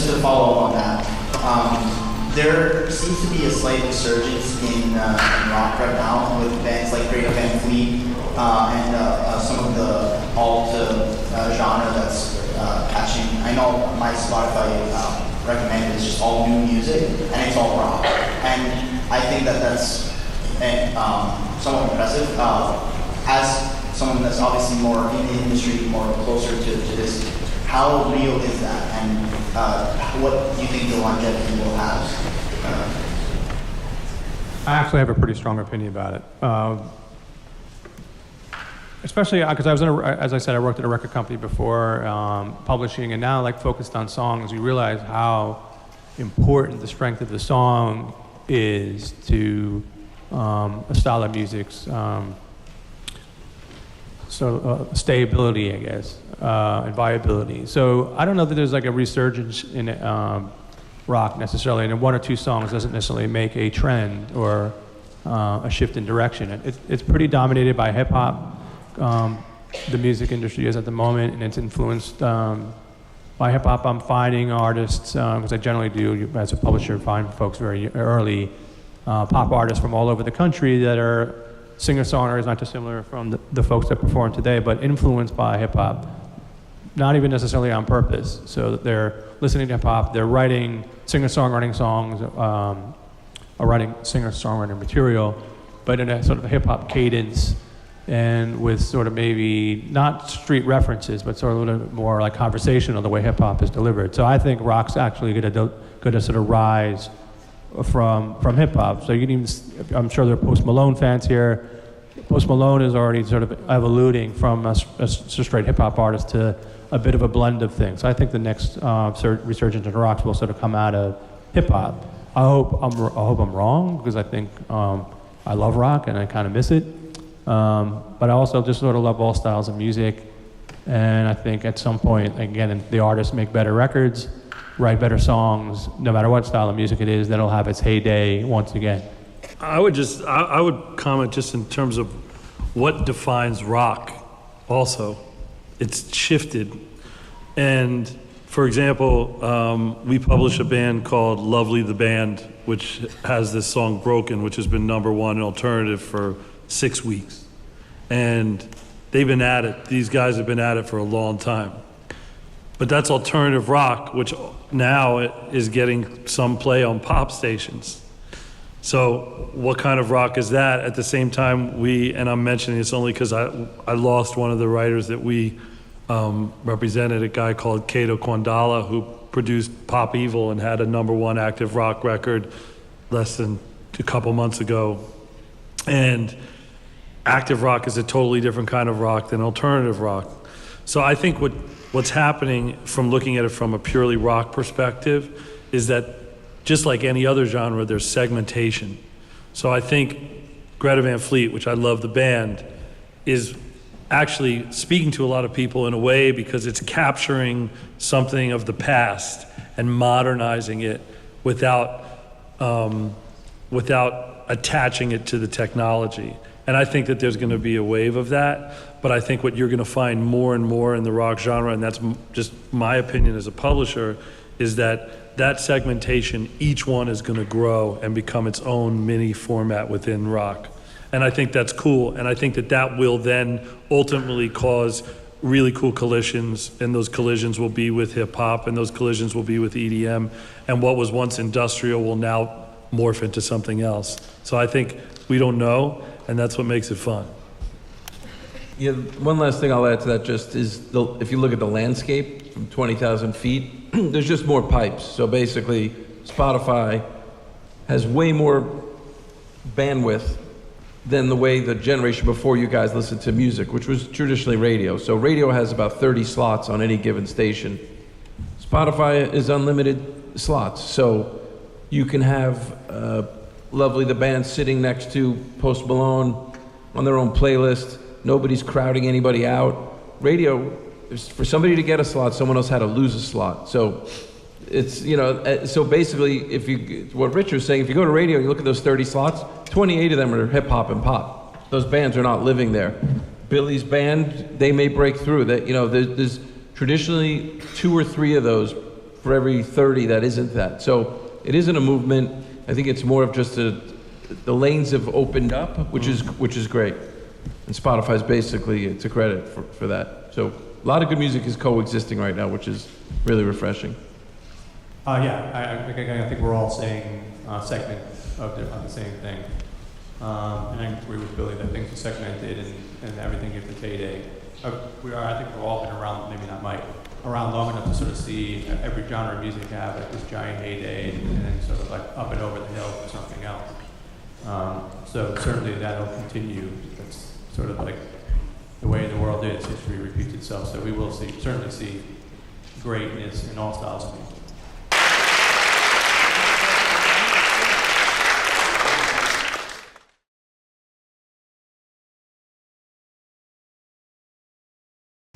just to follow up on that, there seems to be a slight resurgence in rock right now with bands like Greta Van Fleet and some of the alt genre that's catching. I know my Spotify recommended is just all new music and it's all rock, and I think that that's somewhat impressive. As someone that's obviously more in the industry, more closer to this, how real is that, and what do you think the longevity will have? I actually have a pretty strong opinion about it. Especially because I was as I said, I worked at a record company before, publishing, and now like focused on songs. You realize how important the strength of the song is to a style of music's stability, I guess, and viability. So I don't know that there's like a resurgence in rock necessarily, and one or two songs doesn't necessarily make a trend or a shift in direction. It's pretty dominated by hip hop. The music industry is at the moment, and it's influenced by hip hop. I'm finding artists, because I generally do as a publisher, find folks very early, pop artists from all over the country that are singer-songwriters, not dissimilar from the folks that perform today, but influenced by hip-hop, not even necessarily on purpose. So they're listening to hip-hop, they're writing singer-songwriting songs, or writing singer-songwriting material, but in a sort of a hip-hop cadence, and with sort of maybe not street references, but sort of a little bit more like conversational the way hip-hop is delivered. So I think rock's actually going to sort of rise from hip hop. So you can even, I'm sure there are Post Malone fans here. Post Malone is already sort of evoluting from a straight hip hop artist to a bit of a blend of things. So I think the next resurgence in rock will sort of come out of hip hop. I hope I'm wrong, because I think I love rock and I kind of miss it. But I also just sort of love all styles of music. And I think at some point, again, the artists make better records, write better songs, no matter what style of music it is, that'll have its heyday once again. I would comment just in terms of what defines rock also. It's shifted. And for example, we publish a band called Lovely the Band, which has this song Broken, which has been #1 in alternative for 6 weeks. And they've been at it, these guys have been at it for a long time. But that's alternative rock, which now is getting some play on pop stations. So what kind of rock is that? At the same time, and I'm mentioning this only because I lost one of the writers that we represented, a guy called Cato Quandala, who produced Pop Evil and had a #1 active rock record less than a couple months ago. And active rock is a totally different kind of rock than alternative rock. So I think what's happening from looking at it from a purely rock perspective is that just like any other genre, there's segmentation. So I think Greta Van Fleet, which I love the band, is actually speaking to a lot of people in a way because it's capturing something of the past and modernizing it without attaching it to the technology. And I think that there's going to be a wave of that, but I think what you're going to find more and more in the rock genre, and that's just my opinion as a publisher, is that segmentation, each one is going to grow and become its own mini format within rock. And I think that's cool, and I think that will then ultimately cause really cool collisions, and those collisions will be with hip hop, and those collisions will be with EDM, and what was once industrial will now morph into something else. So I think we don't know, and that's what makes it fun. Yeah, one last thing I'll add to that just is, if you look at the landscape from 20,000 feet, there's just more pipes. So basically, Spotify has way more bandwidth than the way the generation before you guys listened to music, which was traditionally radio. So radio has about 30 slots on any given station. Spotify is unlimited slots. So you can have Lovely the Band sitting next to Post Malone on their own playlist. Nobody's crowding anybody out. Radio, for somebody to get a slot, someone else had to lose a slot. So it's, so basically, what Rich was saying, if you go to radio and you look at those 30 slots, 28 of them are hip hop and pop. Those bands are not living there. Billy's band, they may break through. That there's traditionally 2 or 3 of those for every 30 that isn't that. So it isn't a movement. I think it's more of just the lanes have opened up, which is great. And Spotify's basically, it's a credit for that. So a lot of good music is coexisting right now, which is really refreshing. Yeah, I think we're all saying segment of the same thing. And I agree with Billy that things are segmented and everything gets its heyday. I think we've all been around, maybe not Mike, around long enough to sort of see every genre of music have like this giant heyday and then sort of like up and over the hill for something else. So certainly that'll continue. That's sort of like the way the world is. History repeats itself. So we will certainly see greatness in all styles of music.